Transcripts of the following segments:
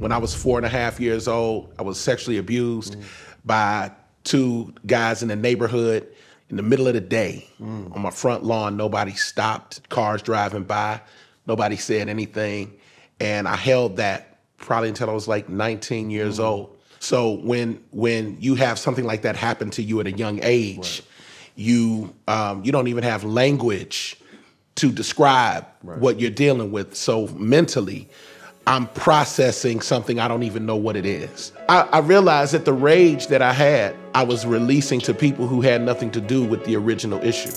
when I was 4.5 years old, I was sexually abused by 2 guys in the neighborhood in the middle of the day on my front lawn. Nobody stopped, cars driving by, nobody said anything. And I held that probably until I was like 19 years old. So when you have something like that happen to you at a young age, you don't even have language to describe what you're dealing with. So mentally, I'm processing something I don't even know what it is. I realized that the rage that I had, I was releasing to people who had nothing to do with the original issue.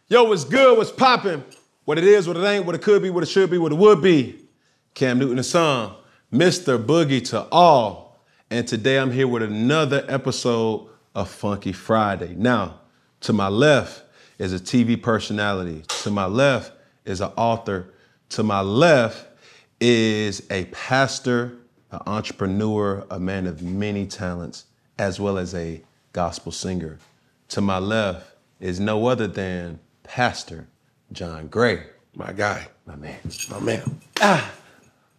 Yo, what's good? What's poppin'? What it is, what it ain't, what it could be, what it should be, what it would be. Cam Newton the Son, Mr. Boogie to all. And today I'm here with another episode of Funky Friday. Now, to my left is a TV personality. To my left is an author. To my left is a pastor, an entrepreneur, a man of many talents, as well as a gospel singer. To my left is no other than Pastor John Gray. My guy. My man. My man.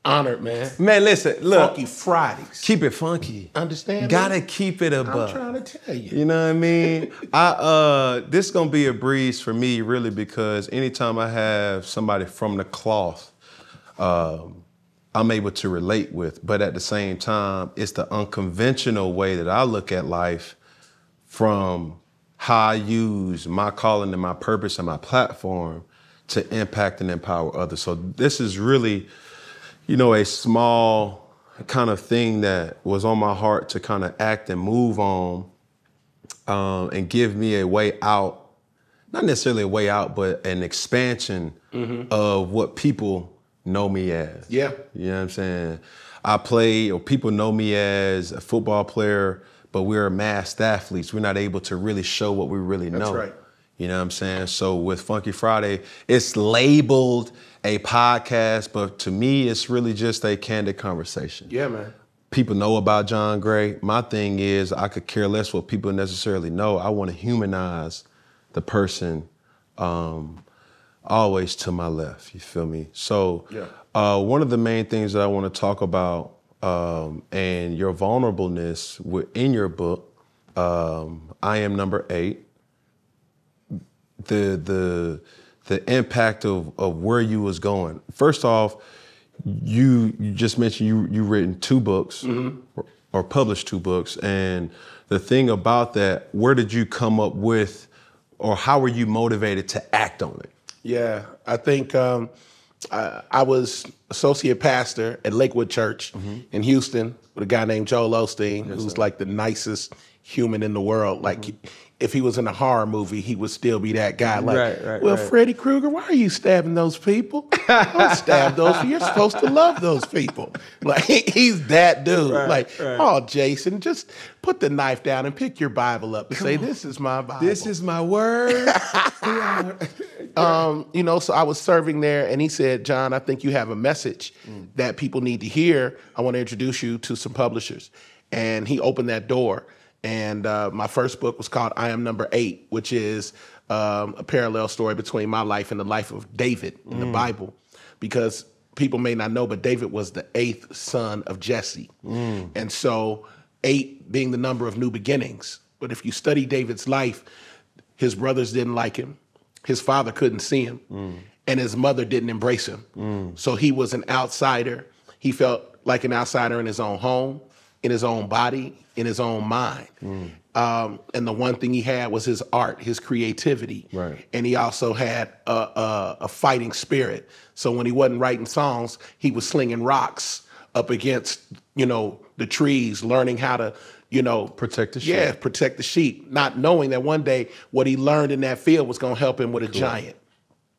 Honored, man. Man, listen, look. Funky Fridays. Keep it funky. Understand? Gotta keep it above. I'm trying to tell you. You know what I mean? This is gonna be a breeze for me, really, because anytime I have somebody from the cloth, I'm able to relate with. But at the same time, it's the unconventional way that I look at life from how I use my calling and my purpose and my platform to impact and empower others. So this is really, a small kind of thing that was on my heart to kind of act and move on and give me a way out, not necessarily a way out, but an expansion of what people know me as. Yeah. You know what I'm saying? People know me as a football player, but we're masked athletes. We're not able to really show what we really know. That's right. You know what I'm saying? So with Funky Friday, it's labeled a podcast, but to me, it's really just a candid conversation. Yeah, man. People know about John Gray. My thing is I could care less what people necessarily know. I want to humanize the person always to my left, you feel me? So one of the main things that I want to talk about and your vulnerableness in your book, I Am Number 8, the impact of where you was going. First off, you just mentioned you written 2 books or published 2 books, and the thing about that, where did you come up with, or how were you motivated to act on it? Yeah, I think I was associate pastor at Lakewood Church in Houston with a guy named Joel Osteen, who's like the nicest human in the world. Like, if he was in a horror movie, he would still be that guy. Like, Freddy Krueger, why are you stabbing those people? Don't stab those people. You're supposed to love those people. Like, he's that dude. Oh, Jason, just put the knife down and pick your Bible up and say, this is my Bible. This is my word. So I was serving there, and he said, John, I think you have a message that people need to hear. I want to introduce you to some publishers. And he opened that door. And my first book was called I Am Number 8, which is a parallel story between my life and the life of David in the Bible. Because people may not know, but David was the 8th son of Jesse. And so 8 being the number of new beginnings. But if you study David's life, his brothers didn't like him. His father couldn't see him. And his mother didn't embrace him. So he was an outsider. He felt like an outsider in his own home, in his own body, in his own mind. And the one thing he had was his art, his creativity. Right. And he also had a fighting spirit. So when he wasn't writing songs, he was slinging rocks up against, the trees, learning how to, protect the sheep. Yeah, protect the sheep, not knowing that one day what he learned in that field was going to help him with a giant.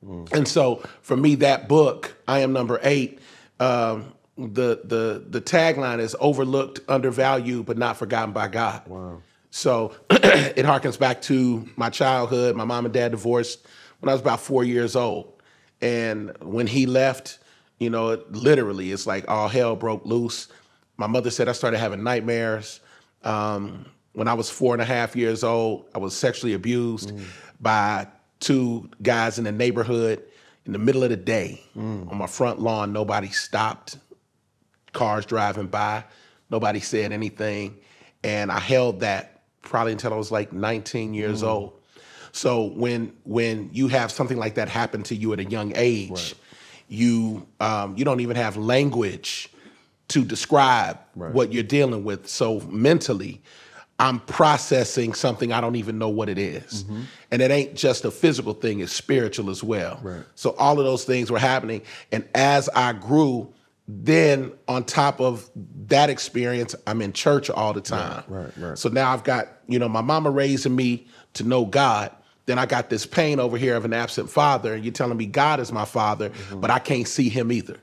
And so for me, that book, I Am Number 8, the tagline is overlooked, undervalued, but not forgotten by God. Wow. So it harkens back to my childhood. My mom and dad divorced when I was about 4 years old. And when he left, You know, it's like all hell broke loose. My mother said I started having nightmares. When I was 4.5 years old, I was sexually abused by 2 guys in the neighborhood in the middle of the day on my front lawn. Nobody stopped. Cars driving by. Nobody said anything. And I held that probably until I was like 19 years old. So when you have something like that happen to you at a young age, you don't even have language to describe what you're dealing with. So mentally, I'm processing something I don't even know what it is. And it ain't just a physical thing, it's spiritual as well. So all of those things were happening. And as I grew, then on top of that experience, I'm in church all the time. So now I've got, my mama raising me to know God. Then I got this pain over here of an absent father, and you're telling me God is my father, but I can't see him either.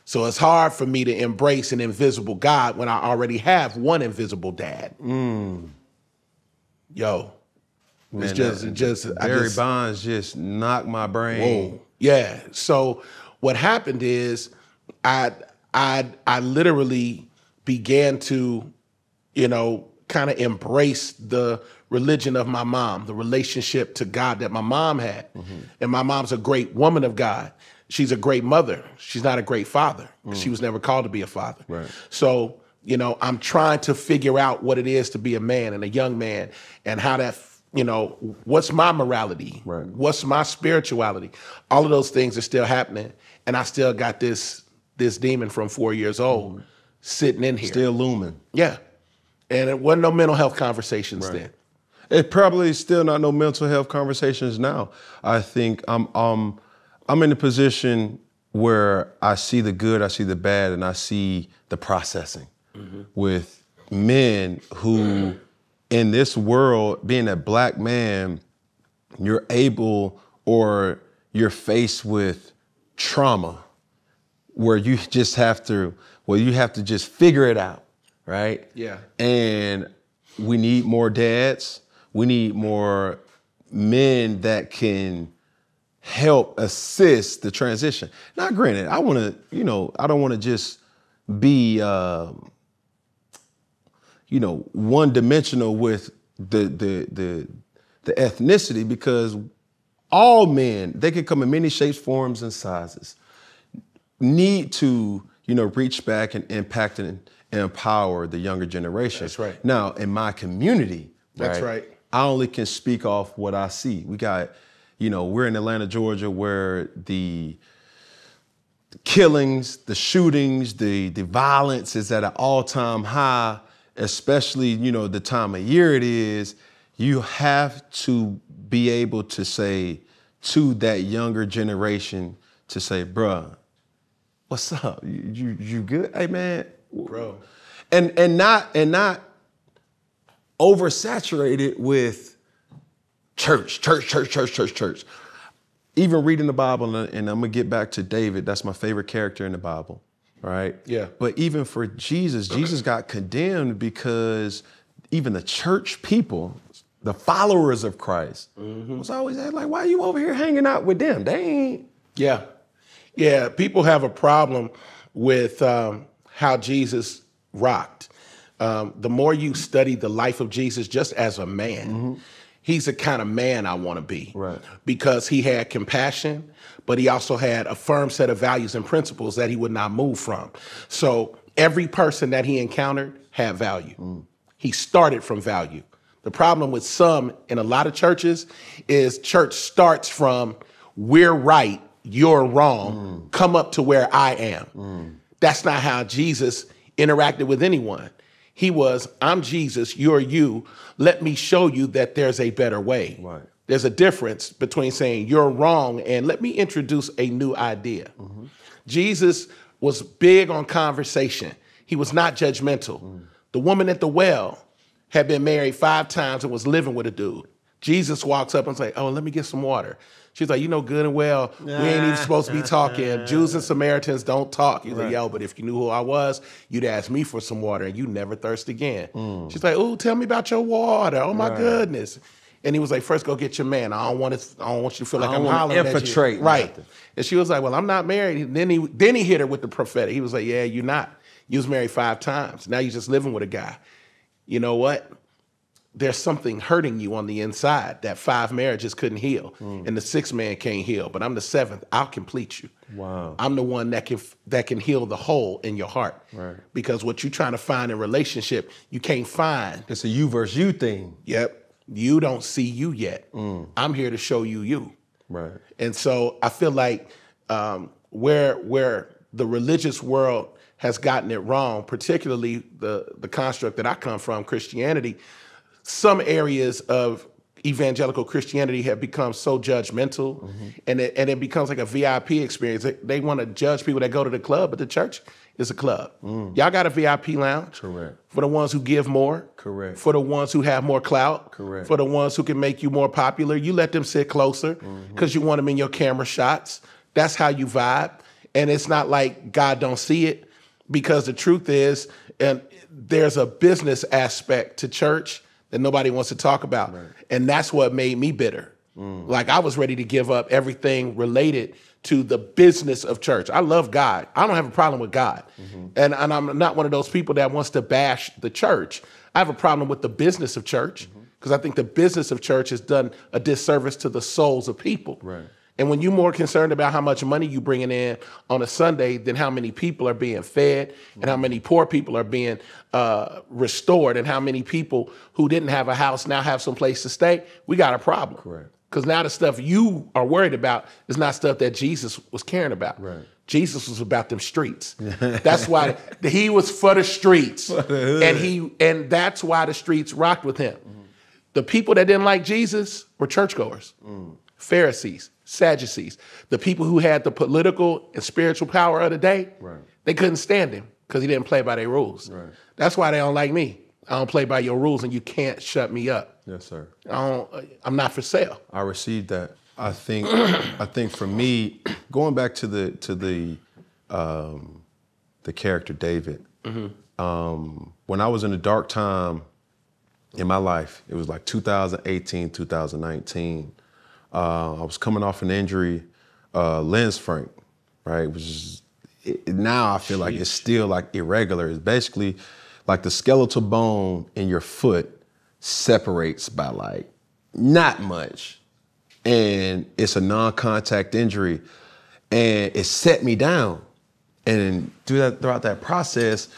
So it's hard for me to embrace an invisible God when I already have one invisible dad. Yo, Man, Barry Bonds just knocked my brain. Whoa. Yeah. So what happened is I literally began to, kind of embrace the religion of my mom, the relationship to God that my mom had. And my mom's a great woman of God. She's a great mother. She's not a great father. She was never called to be a father. So, I'm trying to figure out what it is to be a man and a young man, and how that, what's my morality? What's my spirituality? All of those things are still happening. And I still got this demon from 4 years old sitting in here. Still looming. Yeah. And it wasn't no mental health conversations then. It probably still not no mental health conversations now. I think I'm in a position where I see the good, I see the bad, and I see the processing with men who, in this world, being a black man, you're able, or you're faced with trauma where you just have to, just figure it out, right? Yeah. And we need more dads. We need more men that can help assist the transition. Now, granted, I want to, I don't want to just be, one-dimensional with the ethnicity, because all men, they can come in many shapes, forms, and sizes, need to, reach back and impact and empower the younger generation. That's right. Now, in my community, that's right. I only can speak off what I see. We got, we're in Atlanta, Georgia, where the killings, the shootings, the violence is at an all-time high, especially, the time of year it is. You have to be able to say to that younger generation, to say, bruh, what's up? You good? Hey, man. Bro. And not oversaturated with church. Even reading the Bible, and I'm gonna get back to David, that's my favorite character in the Bible, right? Yeah. But even for Jesus got condemned because even the church people, the followers of Christ, was always like, why are you over here hanging out with them? They ain't. Yeah. Yeah, people have a problem with how Jesus rocked. The more you study the life of Jesus just as a man, he's the kind of man I want to be. Right. Because he had compassion, but he also had a firm set of values and principles that he would not move from. So every person that he encountered had value. He started from value. The problem with some in a lot of churches is church starts from, we're right, you're wrong, come up to where I am. That's not how Jesus interacted with anyone. He was, I'm Jesus, you're you. Let me show you that there's a better way. Right. There's a difference between saying you're wrong and let me introduce a new idea. Jesus was big on conversation. He was not judgmental. The woman at the well had been married 5 times and was living with a dude. Jesus walks up and says, oh, let me get some water. She's like, good and well, we ain't even supposed to be talking. Jews and Samaritans don't talk. He's like, yo, but if you knew who I was, you'd ask me for some water and you never thirst again. She's like, oh, tell me about your water. Oh, my goodness. And he was like, first go get your man. I don't want you to feel like I'm hollering at you. Infiltrate. Right. Nothing. And she was like, well, I'm not married. And then he hit her with the prophetic. He was like, yeah, you're not. You was married 5 times. Now you're just living with a guy. You know what? There's something hurting you on the inside that 5 marriages couldn't heal. And the 6th man can't heal. But I'm the 7th. I'll complete you. Wow. I'm the one that can heal the hole in your heart. Right. Because what you're trying to find in relationship, you can't find. It's a you versus you thing. Yep. You don't see you yet. I'm here to show you you. Right. And so I feel like where the religious world has gotten it wrong, particularly the construct that I come from, Christianity, some areas of evangelical Christianity have become so judgmental, and it becomes like a VIP experience. They want to judge people that go to the club, but the church is a club. Y'all got a VIP lounge. Correct. For the ones who give more. Correct. For the ones who have more clout. Correct. For the ones who can make you more popular. You let them sit closer because you want them in your camera shots. That's how you vibe. And it's not like God don't see it, because the truth is, and there's a business aspect to church that nobody wants to talk about. Right. And that's what made me bitter. Like I was ready to give up everything related to the business of church. I love God. I don't have a problem with God. And I'm not one of those people that wants to bash the church. I have a problem with the business of church, because I think the business of church has done a disservice to the souls of people. Right. And when you're more concerned about how much money you're bringing in on a Sunday than how many people are being fed and how many poor people are being restored and how many people who didn't have a house now have some place to stay, we got a problem. Correct. Because now the stuff you are worried about is not stuff that Jesus was caring about. Right. Jesus was about them streets. That's why he was for the streets. And that's why the streets rocked with him. The people that didn't like Jesus were churchgoers, Pharisees, Sadducees. The people who had the political and spiritual power of the day, they couldn't stand him because he didn't play by their rules. Right. That's why they don't like me. I don't play by your rules, and you can't shut me up. Yes, sir. I'm not for sale. I received that. I think for me, going back to the character David, when I was in a dark time in my life, it was like 2018, 2019. I was coming off an injury, lens frank, right? Which is now I feel like it's still like irregular. It's basically like the skeletal bone in your foot separates by like not much. And it's a non-contact injury. And it set me down. And throughout that process,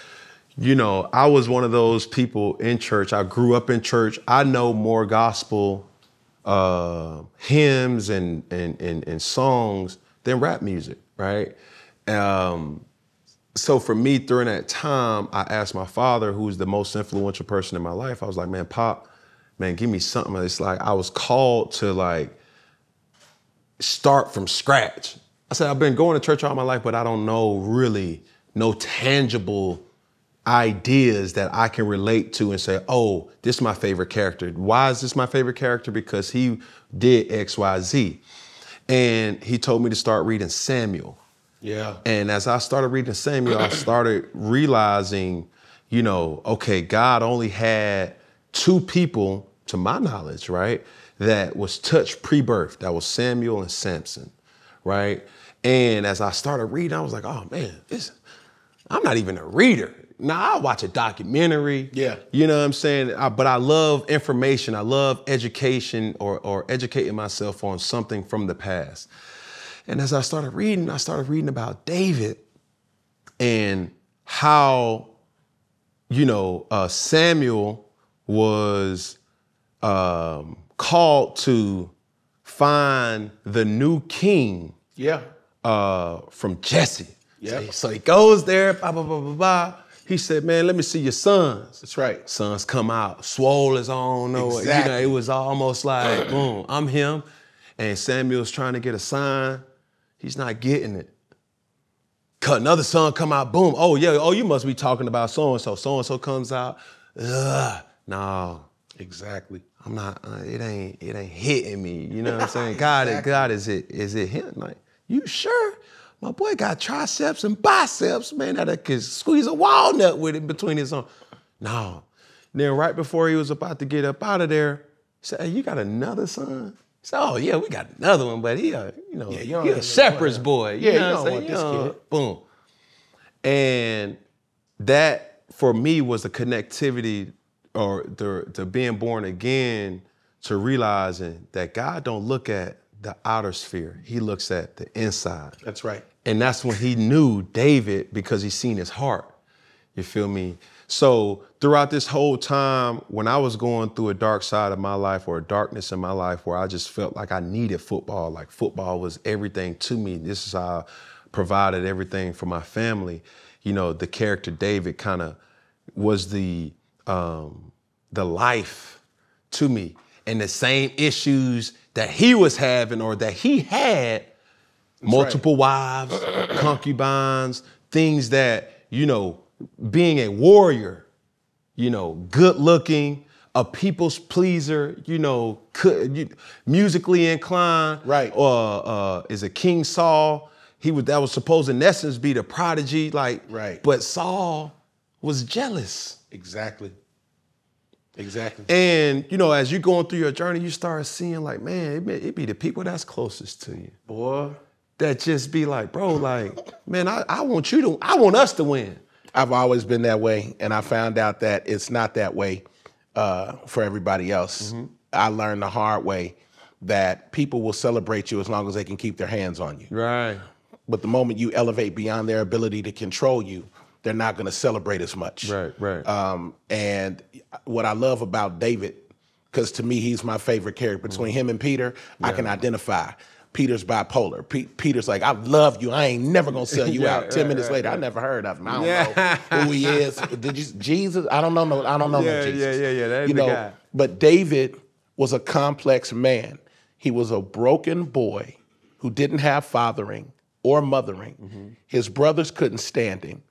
you know, I was one of those people in church. I grew up in church. I know more gospel hymns and songs than rap music, right? So for me, during that time, I asked my father, who's the most influential person in my life, I was like, man, Pop, man, give me something. It's like I was called to like start from scratch. I said, I've been going to church all my life, but I don't know really no tangible ideas that I can relate to and say, oh, this is my favorite character. Why is this my favorite character? Because he did X, Y, Z. And he told me to start reading Samuel. Yeah. And as I started reading Samuel, I started realizing, you know, okay, God only had 2 people, to my knowledge, right, that was touched pre-birth. That was Samuel and Samson, right? And as I started reading, I was like, oh man, I'm not even a reader. Now I'll watch a documentary. Yeah. You know what I'm saying? But I love information. I love education or educating myself on something from the past. And as I started reading about David and how, you know, Samuel was called to find the new king. Yeah. From Jesse. Yeah. So he goes there, blah, blah, blah, blah, blah. He said, man, let me see your sons. That's right. Sons come out, swole as I don't know. Exactly. You know, it was almost like, boom, I'm him. And Samuel's trying to get a sign. He's not getting it. Cut another son come out, boom. Oh, yeah, oh, you must be talking about so-and-so. So-and-so comes out. Ugh, no. Exactly. I'm not, it ain't hitting me. You know what I'm saying? Exactly. God, is it him? Like, you sure? My boy got triceps and biceps, man, that could squeeze a walnut with it between his arms. No. Then right before he was about to get up out of there, said, hey, you got another son? He said, oh, yeah, we got another one, but he a shepherd's boy. Yeah, you know don't want this kid. Boom. And that, for me, was the connectivity or the being born again, to realizing that God don't look at the outer sphere. He looks at the inside. That's right. And that's when he knew David, because he seen his heart. You feel me? So throughout this whole time, when I was going through a dark side of my life or a darkness in my life where I just felt like I needed football, like football was everything to me. This is how I provided everything for my family. You know, the character David kind of was the life to me. And the same issues that he was having or that he had, multiple wives, concubines, things that, you know, being a warrior, you know, good looking, a people's pleaser, you know, musically inclined. Right. Is a King Saul. That was supposed in essence be the prodigy, like, right. But Saul was jealous. Exactly. And, you know, as you're going through your journey, you start seeing like, man, it be the people that's closest to you. Boy. That just be like, bro, like, man, I want us to win. I've always been that way, and I found out that it's not that way for everybody else. Mm-hmm. I learned the hard way that people will celebrate you as long as they can keep their hands on you. Right. But the moment you elevate beyond their ability to control you, they're not going to celebrate as much. Right. And what I love about David, because to me, he's my favorite character. Between him and Peter, I can identify. Peter's bipolar. Peter's like, I love you. I ain't never going to sell you out. 10 minutes later, I never heard of him. I don't know who he is. Jesus? I don't know no Jesus. Yeah. That is the guy. But David was a complex man. He was a broken boy who didn't have fathering or mothering. Mm-hmm. His brothers couldn't stand him.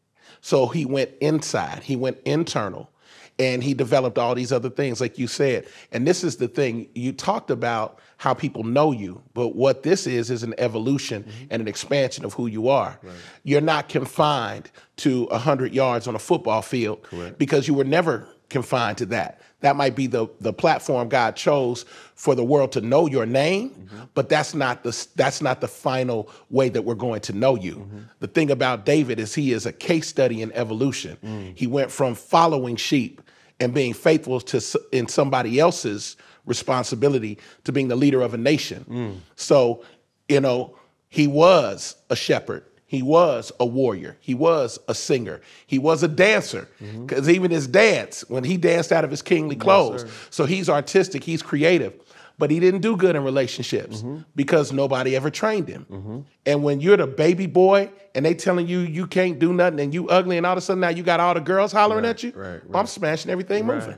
So he went inside, he went internal, and he developed all these other things, like you said. And this is the thing, you talked about how people know you, but what this is an evolution and an expansion of who you are. Right. You're not confined to 100 yards on a football field. Correct. Because you were never confined to that. That might be the platform God chose for the world to know your name, but that's not the final way that we're going to know you. Mm-hmm. The thing about David is he is a case study in evolution. He went from following sheep and being faithful in somebody else's responsibility to being the leader of a nation. So, you know, he was a shepherd. He was a warrior. He was a singer. He was a dancer, because even his dance, when he danced out of his kingly clothes. Yes, so he's artistic, he's creative, but he didn't do good in relationships because nobody ever trained him. And when you're the baby boy and they telling you you can't do nothing and you ugly and all of a sudden now you got all the girls hollering at you, well, I'm smashing everything moving.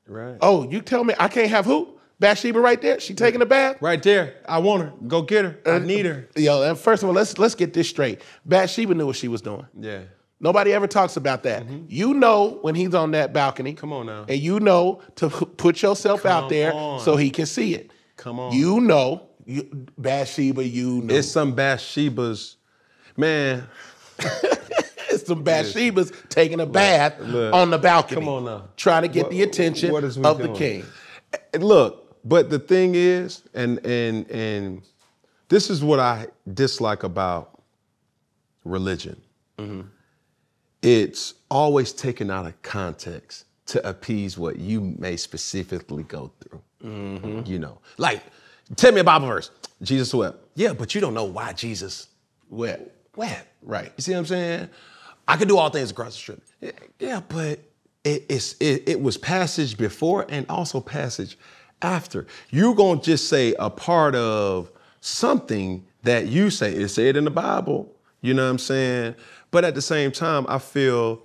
Right. Oh, you tell me I can't have who? Bathsheba right there? She taking a bath? Right there. I want her. Go get her. I need her. Yo, and first of all, let's get this straight. Bathsheba knew what she was doing. Yeah. Nobody ever talks about that. You know when he's on that balcony. Come on now. And you know to put yourself out there so he can see it. Come on. You know, Bathsheba, you know. It's some Bathshebas. Man. It's some Bathshebas taking a bath on the balcony. Come on now. Trying to get the attention of the king. Look, but the thing is, and this is what I dislike about religion. It's always taken out of context to appease what you may specifically go through. You know, like, tell me a Bible verse. Jesus wept. Yeah, but you don't know why Jesus wept. Right. You see what I'm saying? I can do all things across the strip. Yeah, but it was passage before and also passage after. You're going to just say a part of something that you say. It said in the Bible, you know what I'm saying? But at the same time, I feel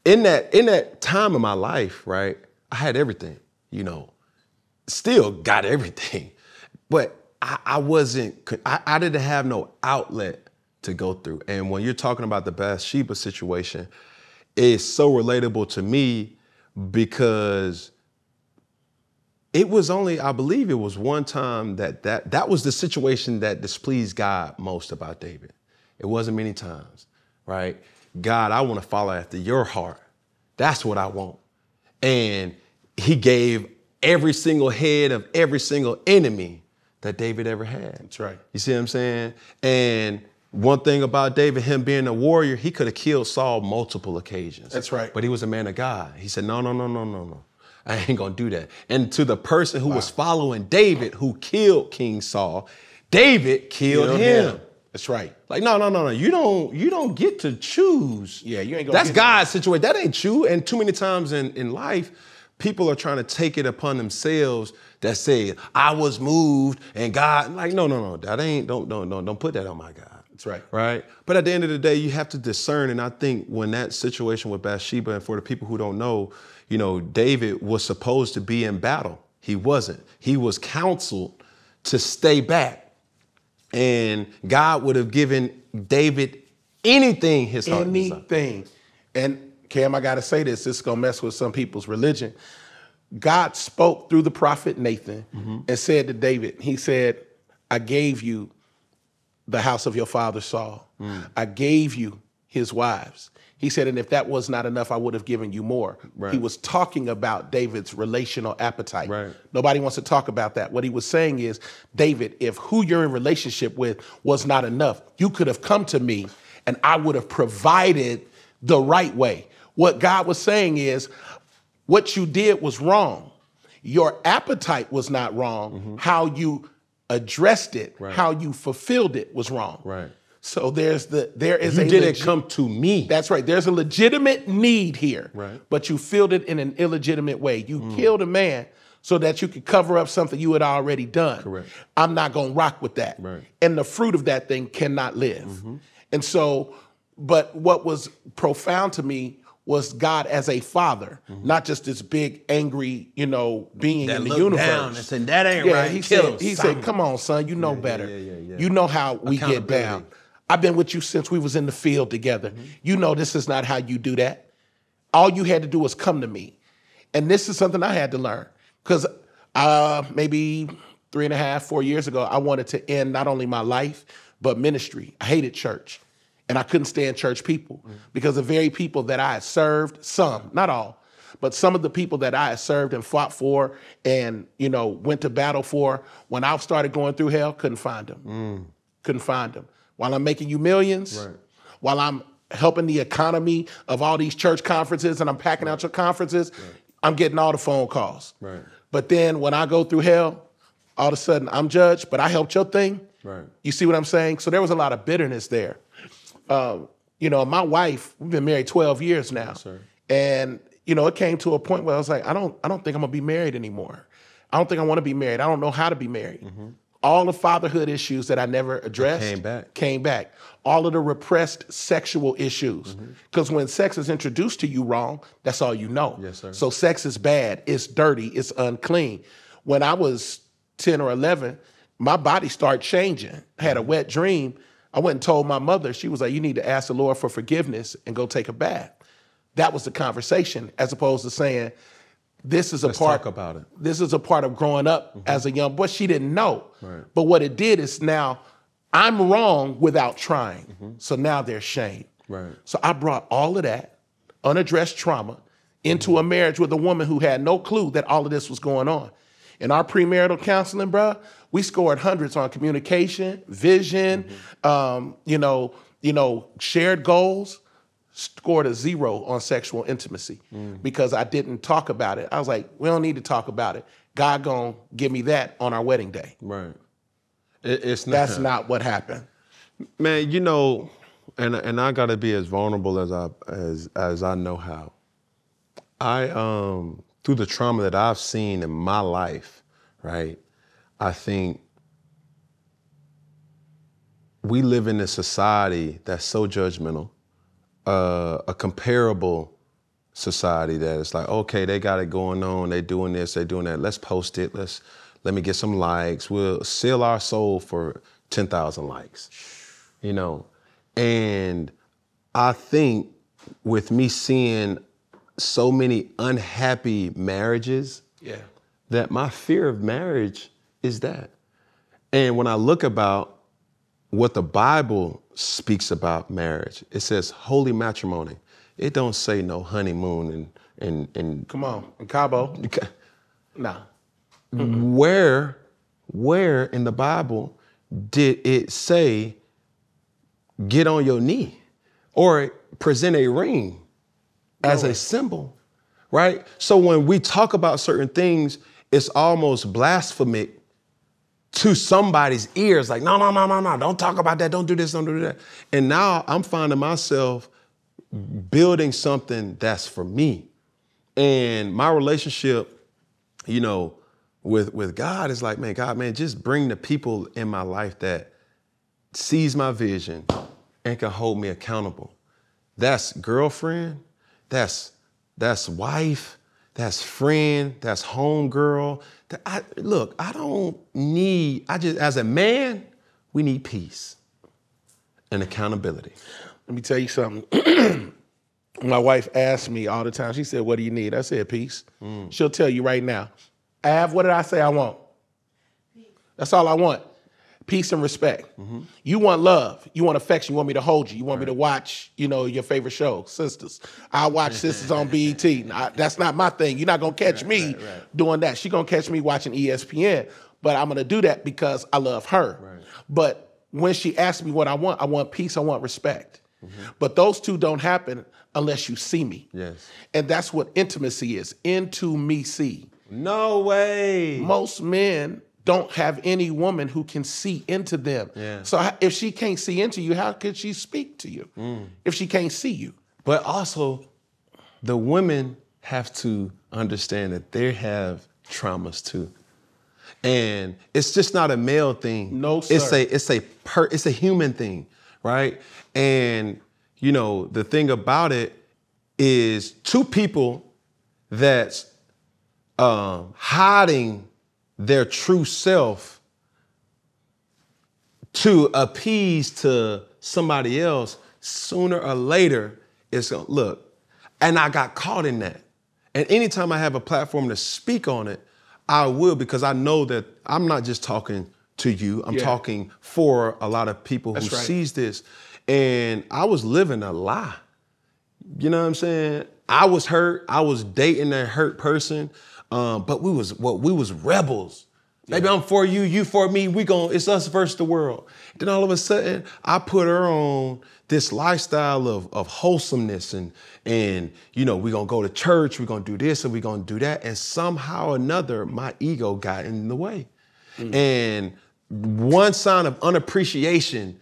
in that time of my life, right, I had everything, you know, still got everything. But I didn't have no outlet to go through. And when you're talking about the Bathsheba situation, it's so relatable to me because it was only, I believe it was one time that was the situation that displeased God most about David. It wasn't many times, right? God, I want to follow after your heart. That's what I want. And he gave every single head of every single enemy that David ever had. That's right. You see what I'm saying? And one thing about David, him being a warrior, he could have killed Saul multiple occasions. That's right. But he was a man of God. He said, no. I ain't gonna do that. And to the person who was following David, who killed King Saul, David killed him. That's right. Like, no. You don't get to choose. Yeah, you ain't gonna. That's God's situation. That ain't you. And too many times in life, people are trying to take it upon themselves that say, I was moved and God, like, no. That ain't, don't put that on my God. That's right. Right? But at the end of the day, you have to discern. And I think when that situation with Bathsheba, and for the people who don't know, David was supposed to be in battle. He wasn't. He was counseled to stay back. And God would have given David anything his heart desired. Anything. And Cam, I got to say this is going to mess with some people's religion. God spoke through the prophet Nathan and said to David, he said, I gave you the house of your father Saul. I gave you his wives. He said, and if that was not enough, I would have given you more. Right. He was talking about David's relational appetite. Right. Nobody wants to talk about that. What he was saying is, David, if who you're in relationship with was not enough, you could have come to me and I would have provided the right way. What God was saying is, what you did was wrong. Your appetite was not wrong. How you addressed it, how you fulfilled it was wrong. Right. So there is you didn't come to me. That's right. There's a legitimate need here, but you filled it in an illegitimate way. You killed a man so that you could cover up something you had already done. Correct. I'm not going to rock with that. Right. And the fruit of that thing cannot live. And so, but what was profound to me was God as a father, not just this big, angry, being that in the universe. Down and said, that ain't right. He said, come on, son, you know better. You know how we get down. I've been with you since we was in the field together. You know this is not how you do that. All you had to do was come to me. And this is something I had to learn. Because maybe 3.5, 4 years ago, I wanted to end not only my life, but ministry. I hated church. And I couldn't stand church people because the very people that I had served, some, not all, but some of the people that I had served and fought for and, went to battle for, when I started going through hell, couldn't find them. Couldn't find them. While I'm making you millions, while I'm helping the economy of all these church conferences and I'm packing out your conferences, I'm getting all the phone calls. But then when I go through hell, all of a sudden I'm judged, but I helped your thing. You see what I'm saying? So there was a lot of bitterness there. My wife, we've been married 12 years now. And, it came to a point where I was like, I don't think I'm gonna be married anymore. I don't think I want to be married. I don't know how to be married. All the fatherhood issues that I never addressed came back. All of the repressed sexual issues. Because when sex is introduced to you wrong, that's all you know. Yes, sir. So sex is bad, it's dirty, it's unclean. When I was 10 or 11, my body started changing. I had a wet dream. I went and told my mother. She was like, you need to ask the Lord for forgiveness and go take a bath. That was the conversation, as opposed to saying, this is a part about it. This is a part of growing up as a young boy. She didn't know. But what it did is now I'm wrong without trying. So now there's shame. So I brought all of that unaddressed trauma into a marriage with a woman who had no clue that all of this was going on. In our premarital counseling, bruh, we scored hundreds on communication, vision, shared goals. Scored a 0 on sexual intimacy because I didn't talk about it. I was like, we don't need to talk about it. God gonna give me that on our wedding day. Right. That's not what happened. Man, and I gotta be as vulnerable as I know how. I through the trauma that I've seen in my life, right? I think we live in a society that's so judgmental. A comparable society that it's like, okay, they got it going on, they doing this, they doing that, let's post it, let me get some likes, we'll sell our soul for 10,000 likes, And I think with me seeing so many unhappy marriages, that my fear of marriage is that. And when I look about what the Bible speaks about marriage, it says holy matrimony. It don't say no honeymoon and come on, in Cabo. No. Where in the Bible did it say get on your knee or present a ring as a symbol, right? So when we talk about certain things, it's almost blasphemic to somebody's ears, like, no, don't talk about that, don't do this, don't do that. And now I'm finding myself building something that's for me. And my relationship, you know, with God is like, man, God, man, just bring the people in my life that sees my vision and can hold me accountable. That's girlfriend, that's wife, that's friend, that's homegirl. As a man, we need peace and accountability. Let me tell you something. My wife asks me all the time, she said, what do you need? I said, peace. She'll tell you right now. What did I say I want? Peace. That's all I want. Peace and respect. You want love. You want affection. You want me to hold you. You want me to watch, you know, your favorite show, Sisters. I watch Sisters on BET. That's not my thing. You're not going to catch me doing that. She's going to catch me watching ESPN. But I'm going to do that because I love her. Right. But when she asks me what I want peace, I want respect. But those two don't happen unless you see me. Yes. And that's what intimacy is. Into me see. No way. Most men don't have any woman who can see into them. Yeah. So if she can't see into you, how could she speak to you if she can't see you? But also, the women have to understand that they have traumas too. And it's just not a male thing. No, sir. It's a human thing, right? And, you know, the thing about it is two people that's hiding their true self to appease to somebody else, sooner or later, it's gonna look. And I got caught in that. And anytime I have a platform to speak on it, I will, because I know that I'm not just talking to you, I'm talking for a lot of people who sees this. And I was living a lie. You know what I'm saying? I was hurt, I was dating that hurt person. But we was rebels. Maybe I'm for you, you for me, it's us versus the world. Then all of a sudden, I put her on this lifestyle of wholesomeness and you know, we're gonna go to church, we're gonna do this and we're gonna do that. And somehow or another, my ego got in the way. And one sign of unappreciation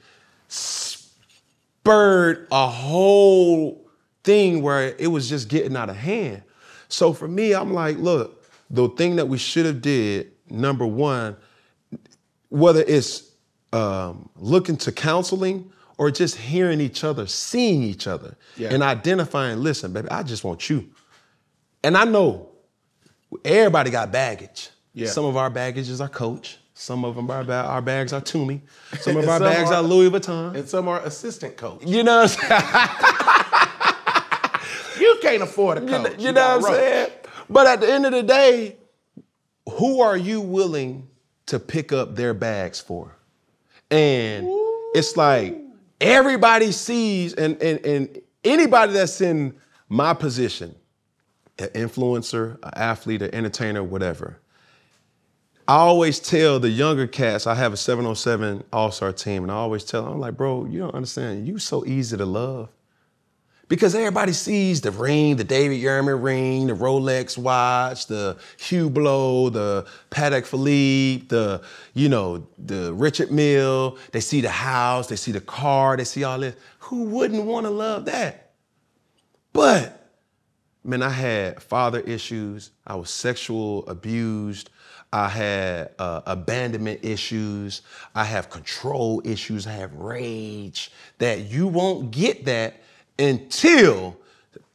spurred a whole thing where it was just getting out of hand. So for me, I'm like, look, the thing that we should have did, number one, whether it's looking to counseling or just hearing each other, seeing each other, and identifying, listen, baby, I just want you. And I know everybody got baggage. Yeah. Some of our baggage is our coach. Some of them our bags are Toomey. Some of our bags are Louis Vuitton. And some are assistant coach. You know what I'm saying? You can't afford a coach. You know what I'm saying? But at the end of the day, who are you willing to pick up their bags for? And it's like everybody sees, and anybody that's in my position, an influencer, an athlete, an entertainer, whatever, I always tell the younger cats, I have a 707 All-Star team, and I always tell them, I'm like, bro, you don't understand, you so easy to love. Because everybody sees the ring, the David Yurman ring, the Rolex watch, the Hublot, the Patek Philippe, the Richard Mille. They see the house, they see the car, they see all this. Who wouldn't want to love that? But, man, I had father issues. I was sexual abused. I had abandonment issues. I have control issues. I have rage. That you won't get that until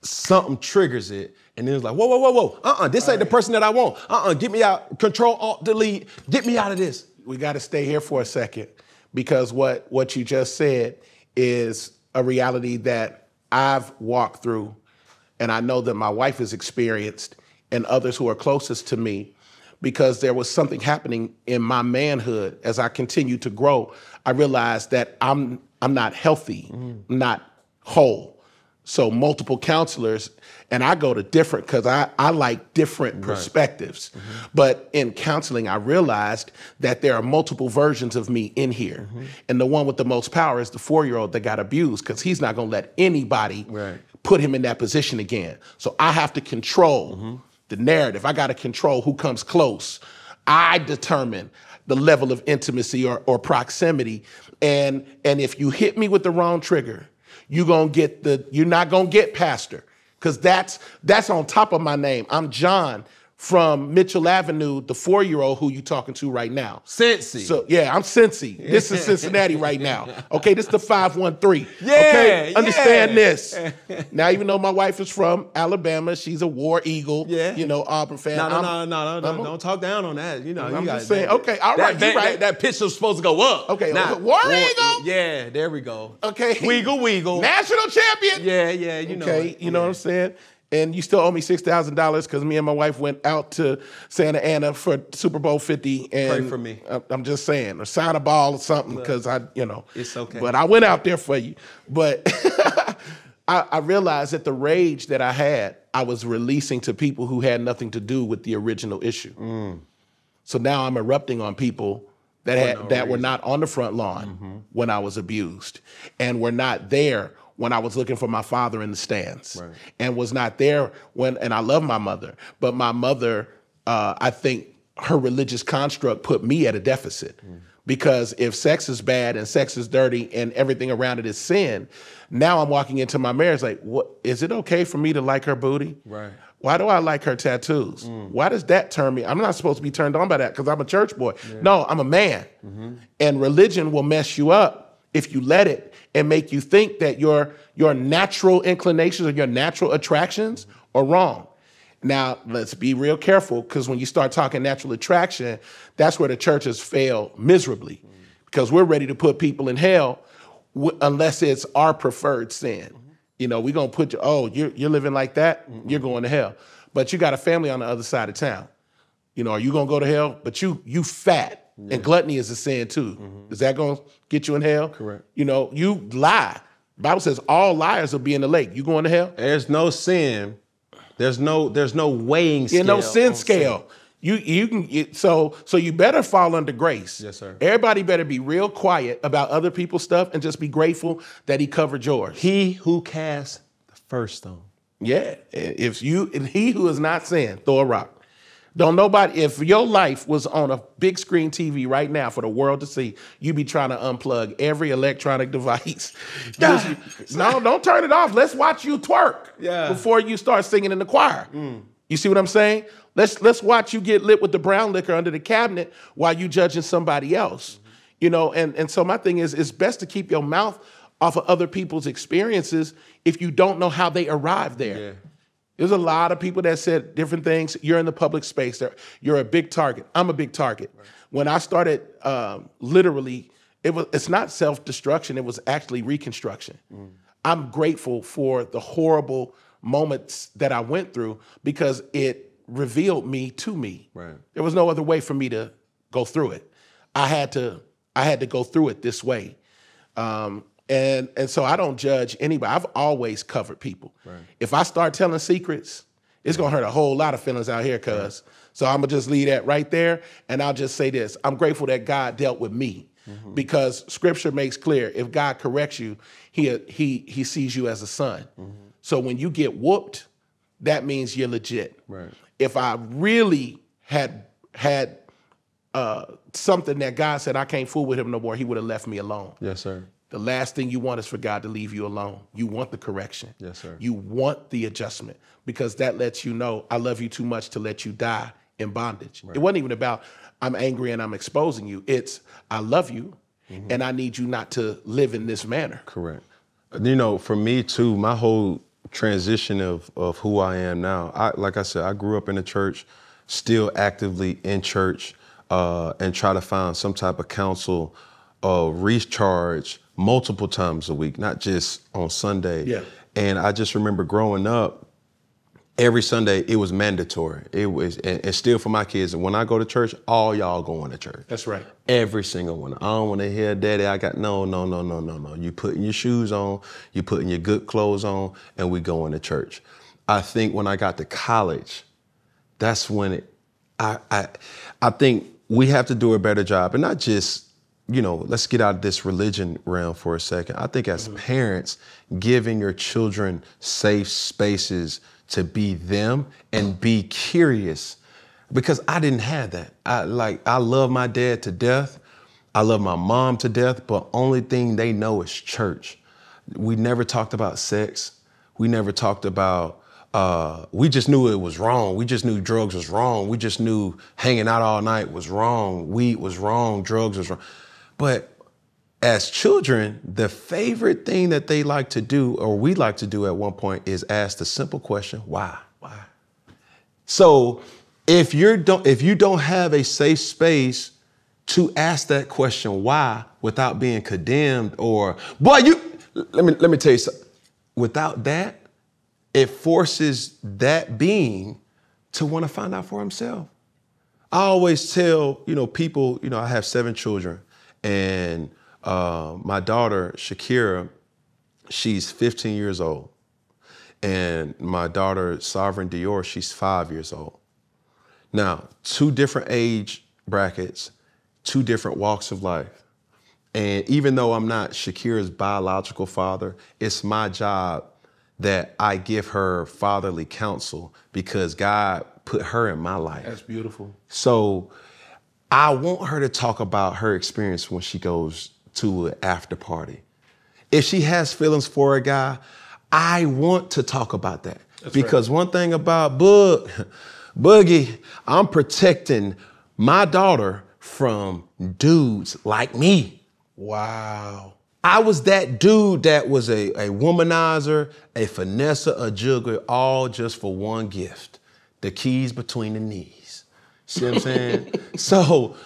something triggers it. And then it's like, whoa. This ain't the person that I want. Get me out. Control, Alt, Delete. Get me out of this. We got to stay here for a second, because what you just said is a reality that I've walked through, and I know that my wife has experienced, and others who are closest to me, because there was something happening in my manhood. As I continued to grow, I realized that I'm not healthy, not whole. So multiple counselors, and I go to different, because I like different perspectives. But in counseling, I realized that there are multiple versions of me in here. And the one with the most power is the 4-year-old that got abused, because he's not gonna let anybody put him in that position again. So I have to control the narrative. I gotta control who comes close. I determine the level of intimacy or proximity. And if you hit me with the wrong trigger, you're not gonna get pastor, because that's on top of my name. I'm John from Mitchell Avenue, the 4-year-old who you talking to right now. Cincy. So yeah, I'm Cincy. This is Cincinnati right now. Okay, this is the 513. Yeah, okay, yeah. Understand this. Now, even though my wife is from Alabama, she's a War Eagle. Yeah. You know, Auburn fan. No, don't talk down on that. You know, I'm you just saying. Okay, all right, that, you're right. That pitch was supposed to go up. Okay, War Eagle. Yeah, there we go. Okay, Wiggle. National champion. Yeah, you know. Okay, you know what I'm saying. And you still owe me $6,000 because me and my wife went out to Santa Ana for Super Bowl 50. And pray for me. I'm just saying, or sign a ball or something, because it's okay. But I went out there for you. But I realized that the rage that I had, I was releasing to people who had nothing to do with the original issue. So now I'm erupting on people that were not on the front lawn when I was abused, and were not there when I was looking for my father in the stands, and was not there and I love my mother, but my mother, I think her religious construct put me at a deficit, because if sex is bad and sex is dirty and everything around it is sin, now I'm walking into my marriage like, what, is it okay for me to like her booty? Right. Why do I like her tattoos? Why does that turn me? I'm not supposed to be turned on by that because I'm a church boy. No, I'm a man. And religion will mess you up if you let it, and make you think that your natural inclinations or your natural attractions are wrong. Now, let's be real careful, because when you start talking natural attraction, that's where the church has failed miserably, because we're ready to put people in hell unless it's our preferred sin. You know, we're going to put you, you're living like that, you're going to hell. But you got a family on the other side of town. You know, are you going to go to hell? But you fat. And gluttony is a sin too. Is that going to get you in hell? Correct. You know, you lie. The Bible says all liars will be in the lake. You going to hell? There's no sin. There's no weighing scale. There's no sin scale. You can so you better fall under grace. Yes, sir. Everybody better be real quiet about other people's stuff and just be grateful that he covered yours. He who cast the first stone. Yeah. If he who is not sin, throw a rock. Don't nobody, if your life was on a big screen TV right now for the world to see, you'd be trying to unplug every electronic device. No, don't turn it off. Let's watch you twerk before you start singing in the choir. You see what I'm saying? Let's watch you get lit with the brown liquor under the cabinet while you judging somebody else. You know, and so my thing is, it's best to keep your mouth off of other people's experiences if you don't know how they arrived there. Yeah. There's a lot of people that said different things. You're in the public space. You're a big target. I'm a big target. Right. When I started, literally, it's not self-destruction. It was actually reconstruction. I'm grateful for the horrible moments that I went through, because it revealed me to me. Right. There was no other way for me to go through it. I had to go through it this way. And so I don't judge anybody. I've always covered people. Right. If I start telling secrets, it's gonna hurt a whole lot of feelings out here, cuz. So I'm gonna just leave that right there, and I'll just say this. I'm grateful that God dealt with me, because scripture makes clear, if God corrects you, he sees you as a son. So when you get whooped, that means you're legit. Right. If I really had something that God said I can't fool with him no more, he would have left me alone. Yes, sir. The last thing you want is for God to leave you alone. You want the correction. Yes, sir. You want the adjustment, because that lets you know I love you too much to let you die in bondage. Right. It wasn't even about I'm angry and I'm exposing you. It's I love you and I need you not to live in this manner. Correct. You know, for me too, my whole transition of who I am now, like I said, I grew up in the church, still actively in church, and try to find some type of counsel, recharge multiple times a week, not just on Sunday. Yeah. And I just remember growing up, every Sunday, it was mandatory. It was, and still for my kids, when I go to church, all y'all going to church. That's right. Every single one. I don't want to hear, Daddy, I got, no. You putting your shoes on, you putting your good clothes on, and we going to church. I think when I got to college, that's when I think we have to do a better job, and not just, let's get out of this religion realm for a second. I think as parents, giving your children safe spaces to be them and be curious, because I didn't have that. I love my dad to death. I love my mom to death, but only thing they know is church. We never talked about sex. We never talked about, we just knew it was wrong. We just knew drugs was wrong. We just knew hanging out all night was wrong. Weed was wrong. Drugs was wrong. But as children, the favorite thing that they like to do, or we like to do at one point, is ask the simple question, why? Why? So if you don't have a safe space to ask that question, why, without being condemned, or, boy, let me tell you something. Without that, it forces that being to want to find out for himself. I always tell, people, I have 7 children, and my daughter, Shakira, she's 15 years old. And my daughter, Sovereign Dior, she's 5 years old. Now, 2 different age brackets, 2 different walks of life. And even though I'm not Shakira's biological father, it's my job that I give her fatherly counsel because God put her in my life. That's beautiful. So I want her to talk about her experience when she goes to an after party. If she has feelings for a guy, I want to talk about that. That's because right. One thing about Boogie, I'm protecting my daughter from dudes like me. Wow. I was that dude that was a womanizer, a finesser, a juggler, all just for one gift, the keys between the knees. See what I'm saying? So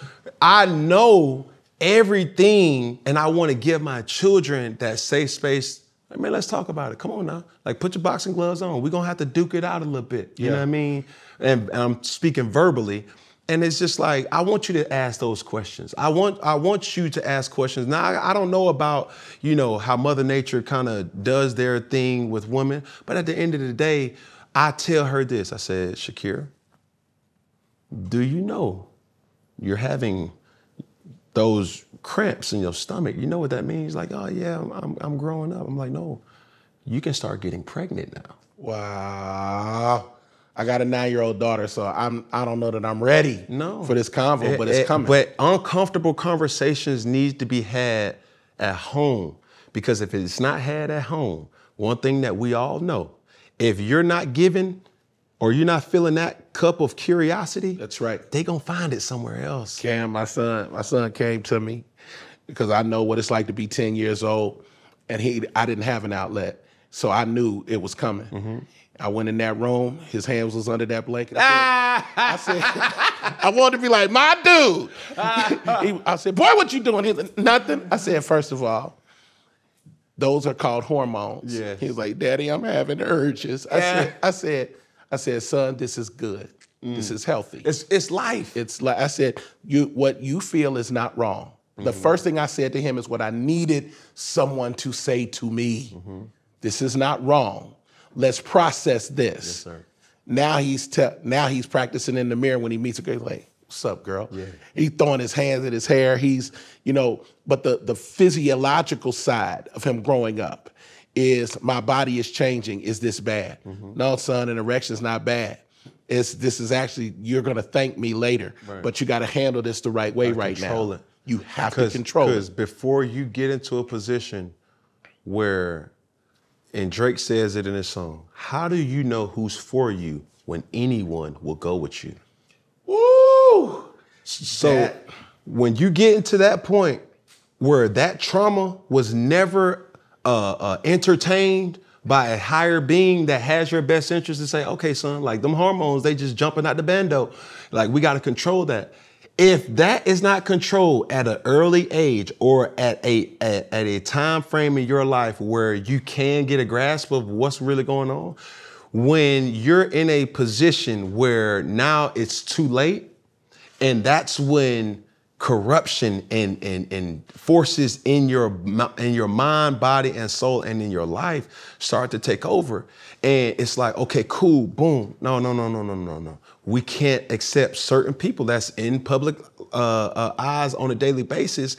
I know everything, and I want to give my children that safe space. I mean, let's talk about it. Come on now. Like, put your boxing gloves on. We're going to have to duke it out a little bit. You know what I mean? And I'm speaking verbally. And it's just like, I want you to ask those questions. I want you to ask questions. Now, I don't know about, how Mother Nature kind of does their thing with women. But at the end of the day, I tell her this. I said, Shakira, do you know you're having those cramps in your stomach? You know what that means? Like, oh yeah, I'm growing up. I'm like, no, you can start getting pregnant now. Wow. I got a 9-year-old daughter, so I don't know that I'm ready for this convo, but it's coming. But uncomfortable conversations need to be had at home, because if it's not had at home, one thing that we all know, if you're not giving or you're not filling that cup of curiosity, that's right, they gonna find it somewhere else. Cam, my son came to me because I know what it's like to be 10 years old, and I didn't have an outlet, so I knew it was coming. Mm-hmm. I went in that room, his hands was under that blanket. I said, I wanted to be like, my dude. I said, boy, what you doing? He said, nothing. I said, first of all, those are called hormones. Yes. He was like, Daddy, I'm having urges. I said, son, this is good. This is healthy. It's life. It's like I said, what you feel is not wrong. Mm-hmm. The first thing I said to him is what I needed someone to say to me. Mm-hmm. This is not wrong. Let's process this. Yes, sir. Now he's practicing in the mirror when he meets a girl. He's like, what's up, girl? Yeah. He's throwing his hands in his hair. He's, but the physiological side of him growing up is my body is changing. Is this bad? Mm-hmm. No, son, an erection's not bad. This is actually, you're gonna thank me later, right. But you gotta handle this the right way right now. You have to control it. Because before you get into a position where, and Drake says it in his song, how do you know who's for you when anyone will go with you? Woo! So when you get into that point where that trauma was never entertained by a higher being that has your best interest, to say, okay, son, like them hormones, they just jumping out the bando. Like, we got to control that. If that is not controlled at an early age or at a time frame in your life where you can get a grasp of what's really going on, when you're in a position where now it's too late, and that's when corruption and forces in your mind, body, and soul, and in your life start to take over. And it's like, okay, cool, boom. No. We can't accept certain people that's in public eyes on a daily basis.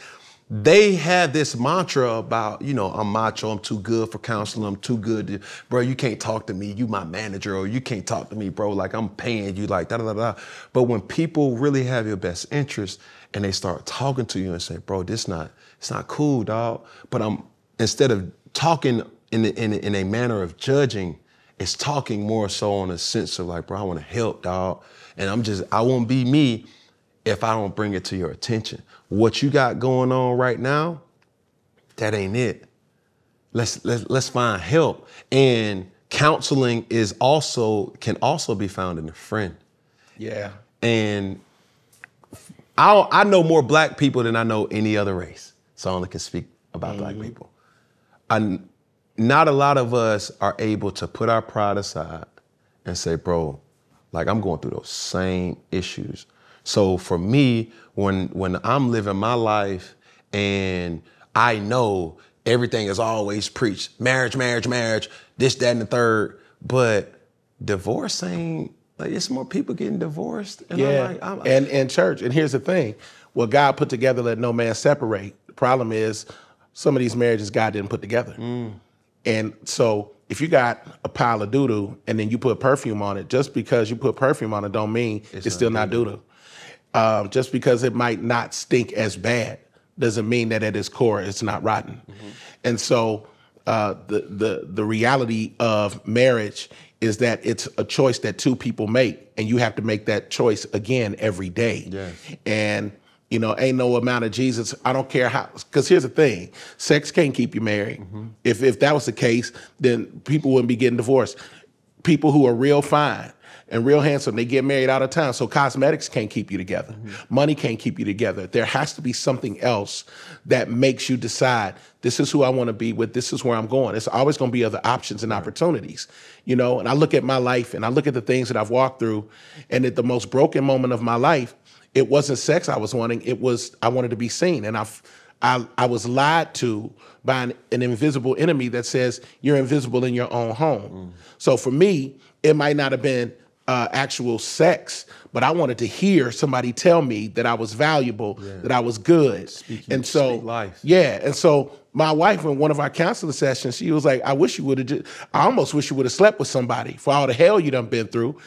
They have this mantra about, I'm macho, I'm too good for counseling, I'm too good bro, you can't talk to me, you my manager, or you can't talk to me, bro, like I'm paying you, like da-da-da-da. But when people really have your best interest and they start talking to you and say, bro, it's not cool, dog. But instead of talking in a manner of judging, it's talking more so on a sense of like, bro, I want to help, dog. And I won't be me if I don't bring it to your attention. What you got going on right now, that ain't it. Let's find help. And counseling can also be found in a friend. Yeah. And I know more black people than I know any other race. So I only can speak about black people. Not a lot of us are able to put our pride aside and say, bro, like I'm going through those same issues. So for me, when I'm living my life and I know everything is always preached, marriage, this, that, and the third, but divorce ain't, like it's more people getting divorced. And yeah, and church, and here's the thing, what God put together, let no man separate. The problem is some of these marriages God didn't put together. And so if you got a pile of doo-doo and then you put perfume on it, just because you put perfume on it don't mean it's still not doo-doo. Just because it might not stink as bad doesn't mean that at its core it's not rotten. And so the reality of marriage is that it's a choice that two people make, and you have to make that choice again every day. Yes. And ain't no amount of Jesus. I don't care how, because here's the thing, sex can't keep you married. If that was the case, then people wouldn't be getting divorced. People who are real fine and real handsome, they get married all the time. So cosmetics can't keep you together. Money can't keep you together. There has to be something else that makes you decide, this is who I want to be with, this is where I'm going. It's always going to be other options and opportunities, and I look at my life and I look at the things that I've walked through, and at the most broken moment of my life, it wasn't sex I was wanting, it was I wanted to be seen. And I was lied to by an invisible enemy that says you're invisible in your own home. So for me, it might not have been actual sex, but I wanted to hear somebody tell me that I was valuable, that I was good. Speak life. Yeah. And so my wife, in one of our counseling sessions, she was like, I almost wish you would have slept with somebody for all the hell you done been through.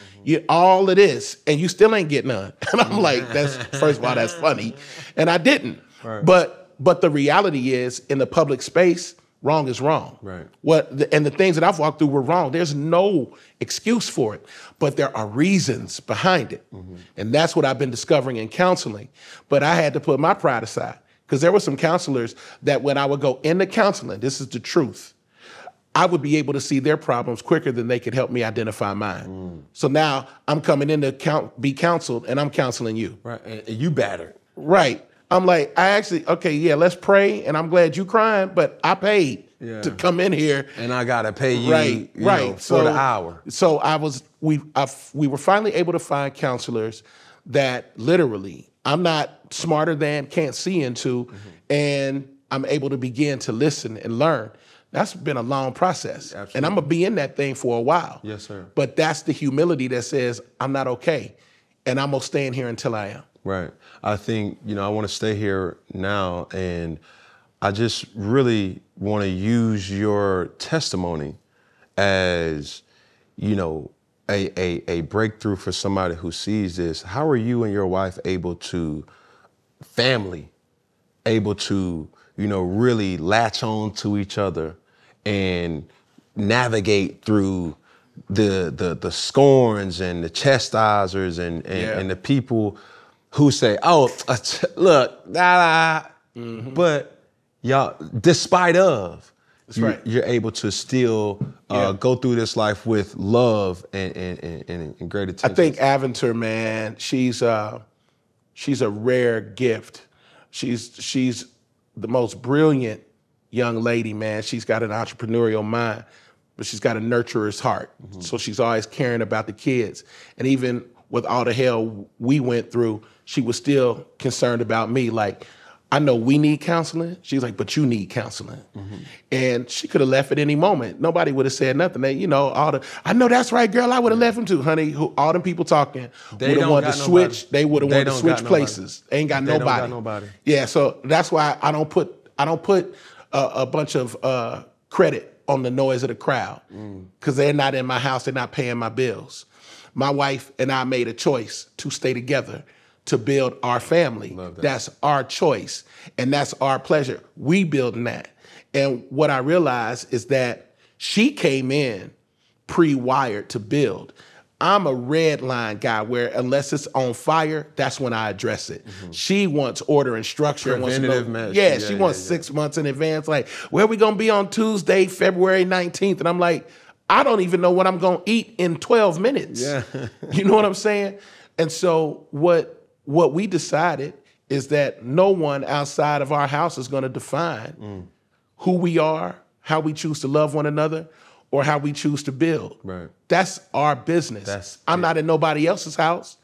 All of this, and you still ain't getting none. And I'm like, first of all, that's funny. And I didn't. Right. But the reality is, in the public space, wrong is wrong. Right. And the things that I've walked through were wrong. There's no excuse for it, but there are reasons behind it. And that's what I've been discovering in counseling. But I had to put my pride aside, because there were some counselors that when I would go into counseling, this is the truth, I would be able to see their problems quicker than they could help me identify mine. So now I'm coming in to be counseled, and I'm counseling you. Right, and you battered. Right. I'm like, let's pray, and I'm glad you crying, but I paid to come in here. And I gotta pay you, for the hour. So we were finally able to find counselors that literally I'm not smarter than, can't see into, and I'm able to begin to listen and learn. That's been a long process. Absolutely. And I'm gonna be in that thing for a while. Yes, sir. But that's the humility that says, I'm not okay, and I'm gonna stay in here until I am. Right. I think, I want to stay here now, and I just really want to use your testimony as, a breakthrough for somebody who sees this. How are you and your wife able to really latch on to each other and navigate through the scorns and the chastisers and the people who say, look, but y'all, despite of, you're able to still go through this life with love and great attention. I think Aventer, man, she's a rare gift. She's the most brilliant young lady, man. She's got an entrepreneurial mind, but she's got a nurturer's heart. So she's always caring about the kids. And even with all the hell we went through, she was still concerned about me. Like, I know we need counseling. She's like, but you need counseling. And she could have left at any moment. Nobody would have said nothing. They, you know, I know that's right, girl. I would have left him too, honey. All them people talking would have wanted to switch. They would have wanted to switch places. They ain't got nobody. They don't got nobody. Yeah, so that's why I don't put a bunch of credit on the noise of the crowd, because they're not in my house. They're not paying my bills. My wife and I made a choice to stay together, to build our family. That's our choice, and that's our pleasure. We building that. And what I realized is that she came in pre-wired to build. I'm a red line guy where unless it's on fire, that's when I address it. She wants order and structure. Preventative measures. Yeah, she wants 6 months in advance. Like, where are we going to be on Tuesday, February 19th? And I'm like, I don't even know what I'm going to eat in 12 minutes. Yeah. You know what I'm saying? And so what we decided is that no one outside of our house is going to define who we are, how we choose to love one another, or how we choose to build. Right. That's our business. I'm not in nobody else's house.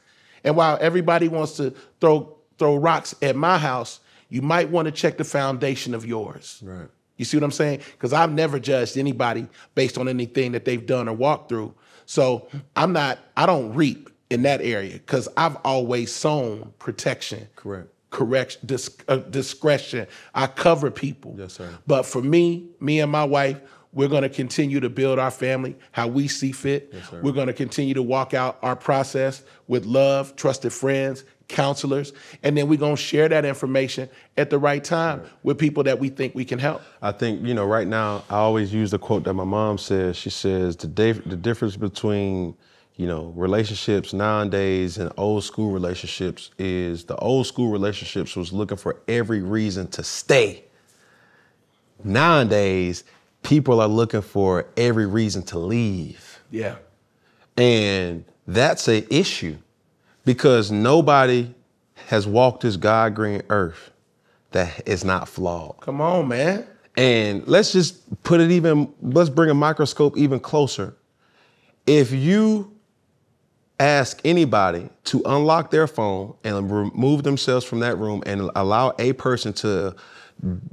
And while everybody wants to throw rocks at my house, you might want to check the foundation of yours. Right. You see what I'm saying? Because I've never judged anybody based on anything that they've done or walked through. So I don't reap in that area, because I've always sown protection. Correction, discretion. I cover people. Yes, sir. But for me and my wife, we're going to continue to build our family how we see fit. Yes, sir. We're going to continue to walk out our process with love, trusted friends, counselors, and then we're going to share that information at the right time with people that we think we can help. I think, you know, right now, I always use the quote that my mom says. She says, the difference between, you know, relationships nowadays and old school relationships is the old school relationships was looking for every reason to stay. Nowadays, people are looking for every reason to leave. Yeah. And that's an issue, because nobody has walked this God-green earth that is not flawed. Come on, man. And let's bring a microscope even closer. If you ask anybody to unlock their phone and remove themselves from that room and allow a person to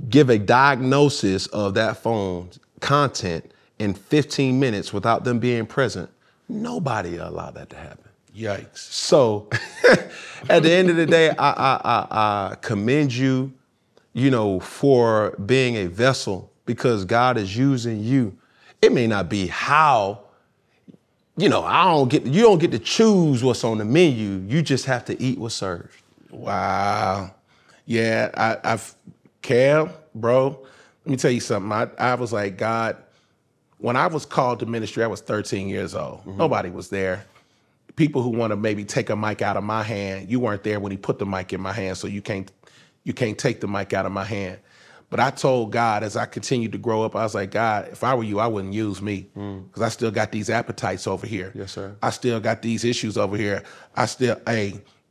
give a diagnosis of that phone's content in 15 minutes without them being present, nobody will allow that to happen. Yikes. So at the end of the day, I commend you, you know, for being a vessel, because God is using you. It may not be how, you know, you don't get to choose what's on the menu. You just have to eat what's served. Wow. Yeah, Cam, bro, let me tell you something. I was like, God, when I was called to ministry, I was 13 years old. Nobody was there. People who want to maybe take a mic out of my hand, you weren't there when he put the mic in my hand, so you can't take the mic out of my hand. But I told God, as I continued to grow up, I was like, God, if I were you, I wouldn't use me, because I still got these appetites over here. Yes, sir. I still got these issues over here.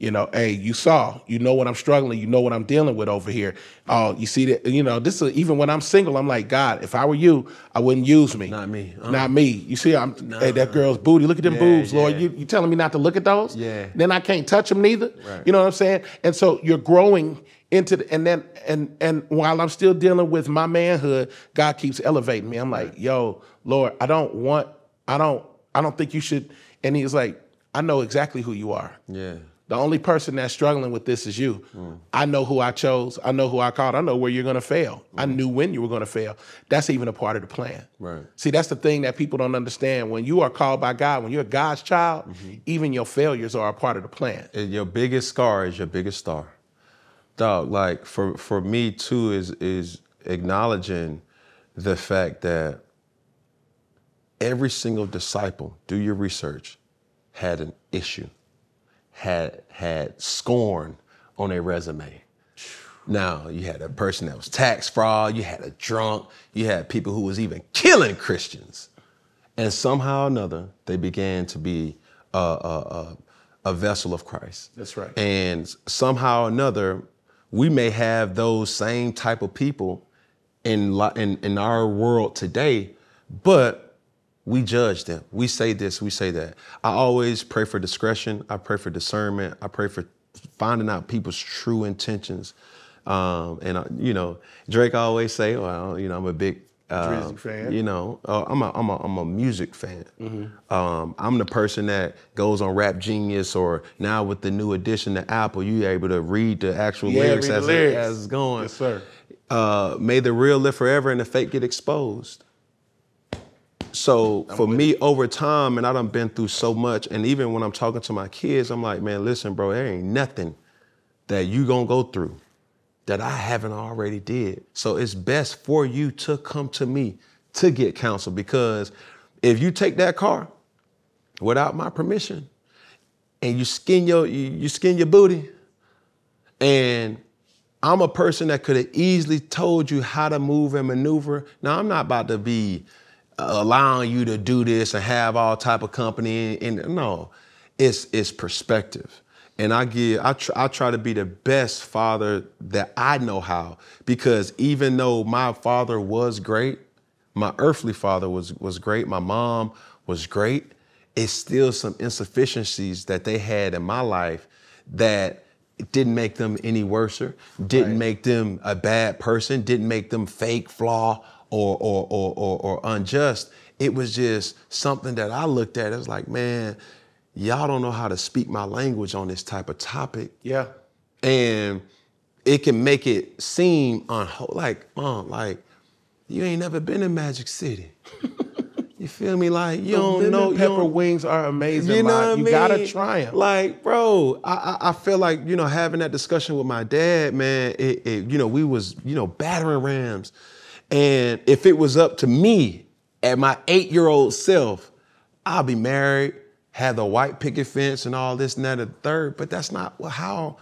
You know what I'm struggling, you know what I'm dealing with over here. Oh, you see that, you know, this is even when I'm single, I'm like, God, if I were you, I wouldn't use me. Not me. Not me. You see, hey, that girl's booty, look at them boobs, Lord. You telling me not to look at those? Yeah. Then I can't touch them neither. Right. You know what I'm saying? And so you're growing into and while I'm still dealing with my manhood, God keeps elevating me. I'm like, yo, Lord, I don't think you should. And he's like, I know exactly who you are. Yeah. The only person that's struggling with this is you. I know who I chose. I know who I called. I know where you're going to fail. I knew when you were going to fail. That's even a part of the plan. Right. See, that's the thing that people don't understand. When you are called by God, when you're God's child, even your failures are a part of the plan. And your biggest scar is your biggest star. Dog, like for me too is acknowledging the fact that every single disciple, do your research, had an issue. Had scorn on their resume. Now, you had a person that was tax fraud, you had a drunk, you had people who was even killing Christians. And somehow or another, they began to be a vessel of Christ. That's right. And somehow or another, we may have those same type of people in our world today, but we judge them. We say this, we say that. I always pray for discretion. I pray for discernment. I pray for finding out people's true intentions. You know, Drake always say, well, you know, I'm a big Drizzy fan. You know, I'm a music fan. I'm the person that goes on Rap Genius, or now with the new addition to Apple, you're able to read the actual lyrics as it's going. Yes, sir. May the real live forever and the fake get exposed. So for me, over time, and I done been through so much, and even when I'm talking to my kids, I'm like, man, listen, bro, there ain't nothing that you gonna go through that I haven't already did. So it's best for you to come to me to get counsel, because if you take that car without my permission and you skin your booty, and I'm a person that could have easily told you how to move and maneuver. Now, I'm not about to be allowing you to do this and have all type of company. And no, it's perspective. And I try to be the best father that I know how, because even though my father was great, my earthly father was great, my mom was great, it's still some insufficiencies that they had in my life that didn't make them any worser, didn't make them a bad person, didn't make them fake, flaw, or unjust. It was just something that I looked at as like, man, y'all don't know how to speak my language on this type of topic. Yeah. And it can make it seem like you ain't never been in Magic City. You feel me? Like, you don't know. Pepper wings are amazing. You know what I mean? You gotta try them. Like, bro, I feel like, you know, having that discussion with my dad, man, you know, we was, you know, battering rams. And if it was up to me at my 8-year-old self, I'll be married, have the white picket fence and all this and that and the third, but that's not how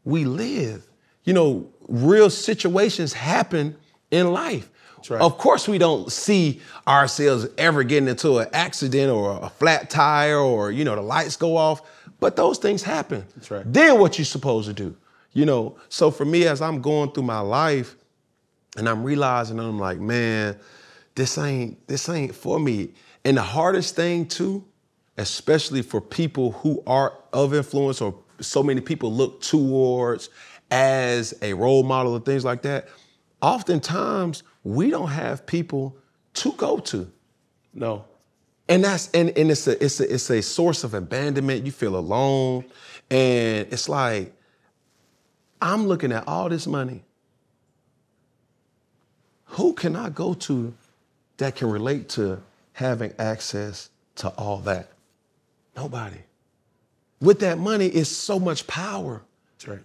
we live. You know, real situations happen in life. Right. Of course, we don't see ourselves ever getting into an accident or a flat tire or, you know, the lights go off, but those things happen. That's right. Then what you supposed to do, you know? So for me, as I'm going through my life and I'm realizing, I'm like, man, this ain't for me. And the hardest thing too, especially for people who are of influence or so many people look towards as a role model and things like that, oftentimes we don't have people to go to. No. And it's a source of abandonment. You feel alone. And it's like, I'm looking at all this money. Who can I go to that can relate to having access to all that? Nobody. With that money, it's so much power. That's right.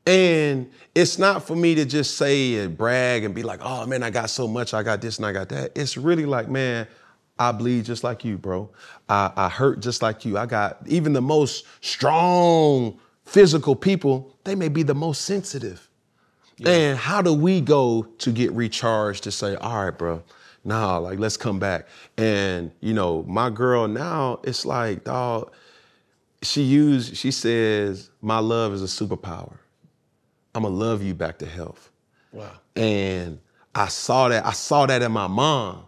And it's not for me to just say and brag and be like, oh man, I got so much, I got this and I got that. It's really like, man, I bleed just like you, bro. I hurt just like you. I got even the most strong physical people, they may be the most sensitive. Yeah. And how do we go to get recharged to say, all right, bro, nah, like let's come back. And you know, my girl now, it's like, dog, she says, my love is a superpower. I'm gonna love you back to health. Wow. And I saw that in my mom.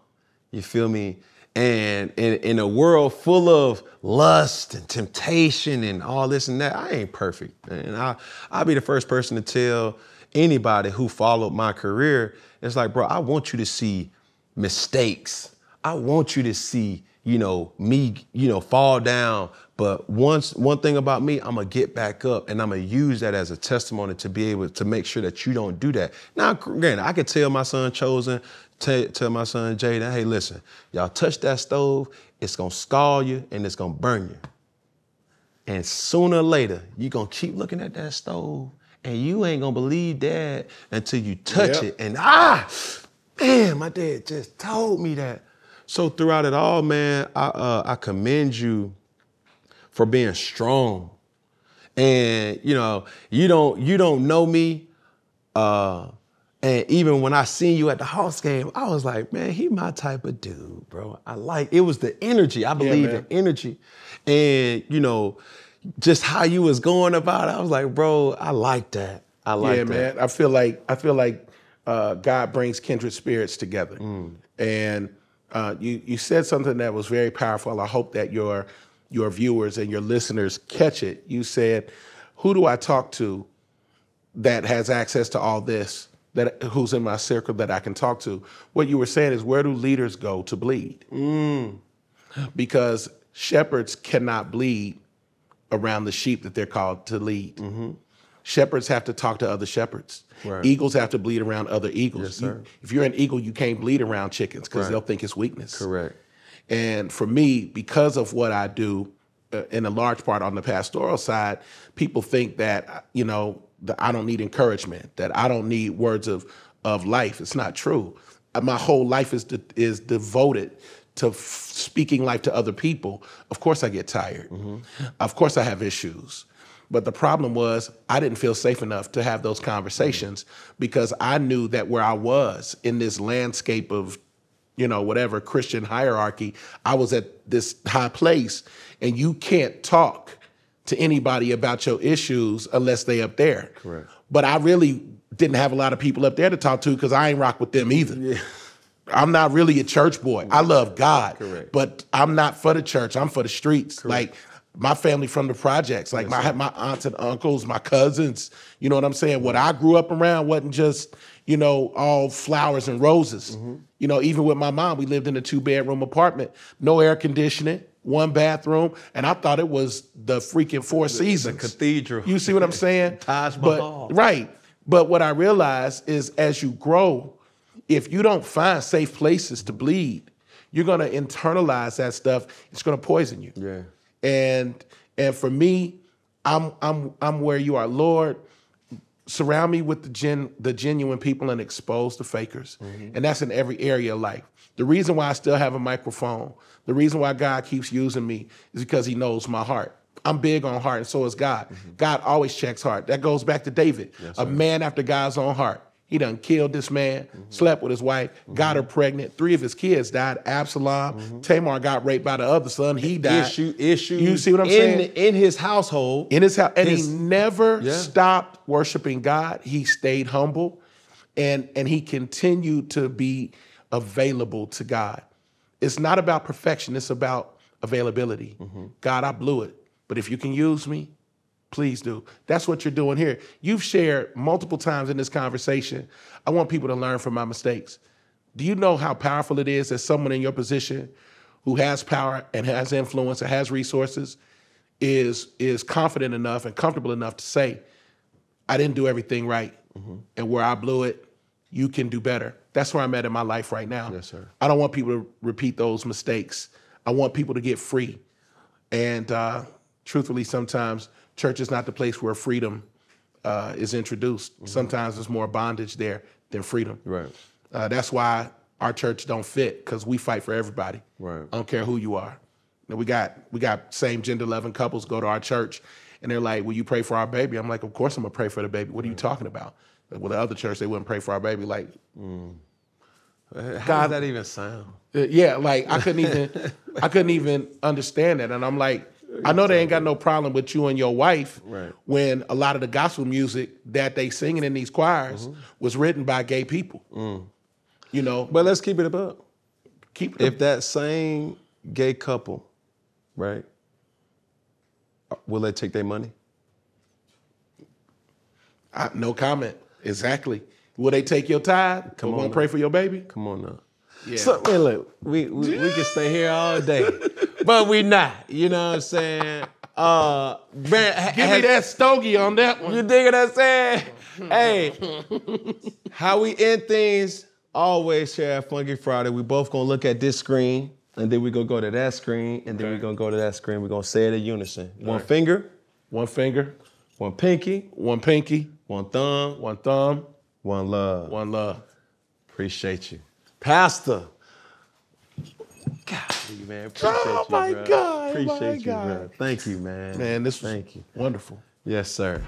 You feel me? And in a world full of lust and temptation and all this and that, I ain't perfect. And I'll be the first person to tell anybody who followed my career, it's like, bro, I want you to see mistakes. I want you to see, you know, me, you know, fall down. But one thing about me, I'm gonna get back up and I'm gonna use that as a testimony to be able to make sure that you don't do that. Now, granted, I could tell my son Chosen, tell my son Jaden, hey, listen, y'all touch that stove, it's gonna scald you and it's gonna burn you. And sooner or later, you're gonna keep looking at that stove and you ain't gonna believe Dad until you touch it. And man, my dad just told me that. So throughout it all, man, I commend you for being strong. And you know, you don't know me. And even when I seen you at the Hawks game, I was like, man, he my type of dude, bro. It was the energy. I believe in energy. And you know, just how you was going about it, I was like, bro, I like that. I like that. Yeah, man. I feel like God brings kindred spirits together. And You said something that was very powerful. I hope that your viewers and your listeners catch it. You said, who do I talk to that has access to all this, who's in my circle that I can talk to? What you were saying is, where do leaders go to bleed? Because shepherds cannot bleed around the sheep that they're called to lead. Shepherds have to talk to other shepherds. Right. Eagles have to bleed around other eagles. Yes, sir. If you're an eagle, you can't bleed around chickens because Right. they'll think it's weakness. Correct. And for me, because of what I do, in a large part on the pastoral side, people think that, that I don't need encouragement, that I don't need words of life. It's not true. My whole life is devoted to speaking life to other people. Of course I get tired. Of course I have issues. But the problem was I didn't feel safe enough to have those conversations because I knew that where I was in this landscape of, whatever Christian hierarchy, I was at this high place, and you can't talk to anybody about your issues unless they up there. Correct. But I really didn't have a lot of people up there to talk to because I ain't rock with them either. Yeah. I'm not really a church boy. I love God, Correct. But I'm not for the church. I'm for the streets. Correct. Like my family from the projects, like my aunts and uncles, my cousins, you know what I'm saying? What I grew up around wasn't just, all flowers and roses. Even with my mom, we lived in a 2-bedroom apartment, no air conditioning, 1 bathroom, and I thought it was the freaking Four Seasons. The cathedral. You see what I'm saying? Taj Mahal. Right. But what I realized is as you grow, if you don't find safe places to bleed, you're going to internalize that stuff. It's going to poison you. Yeah. And for me, I'm where you are, Lord. Surround me with the genuine people and expose the fakers. And that's in every area of life. The reason why I still have a microphone, the reason why God keeps using me is because he knows my heart. I'm big on heart, and so is God. God always checks heart. That goes back to David, a man after God's own heart. He done killed this man, slept with his wife, got her pregnant. 3 of his kids died. Absalom, Tamar got raped by the other son. He died. Issues. You see what I'm saying? In his household. In his house. And he never stopped worshiping God. He stayed humble, and he continued to be available to God. It's not about perfection. It's about availability. God, I blew it. But if you can use me, please do. That's what you're doing here. You've shared multiple times in this conversation, I want people to learn from my mistakes. Do you know how powerful it is as someone in your position who has power and has influence and has resources is confident enough and comfortable enough to say, I didn't do everything right. And where I blew it, you can do better. That's where I'm at in my life right now. Yes, sir. I don't want people to repeat those mistakes. I want people to get free. And truthfully, sometimes church is not the place where freedom is introduced. Sometimes there's more bondage there than freedom. Right. That's why our church don't fit, because we fight for everybody. Right. I don't care who you are. We got same gender loving couples go to our church, and they're like, "Will you pray for our baby?" I'm like, "Of course I'm gonna pray for the baby. What are you talking about?" Well, the other church, they wouldn't pray for our baby. Like, How does that even sound? yeah, like I couldn't even understand that. And I'm like, I know they ain't got no problem with you and your wife, Right. when a lot of the gospel music that they singing in these choirs was written by gay people. But let's keep it above. Keep That same gay couple, right, will they take their money? no comment. Exactly. Will they take your tithe? Come on, won't pray for your baby? Come on now. Yeah. So, man, look, we can stay here all day, but we not. You know what I'm saying? Man, Give me that stogie on that one. You dig what I'm saying? Hey, how we end things, always share Funky Friday. We both gonna look at this screen, and then we gonna go to that screen, and then we gonna go to that screen. We're gonna say it in unison. One finger, One finger, one pinky, one pinky, one thumb, one thumb, one love. one love. Appreciate you. Pastor. Golly, man. Appreciate Oh you, my bro. God, Appreciate my you, God. bro. Thank you, man. Man, this was Thank you. wonderful. Yes, sir.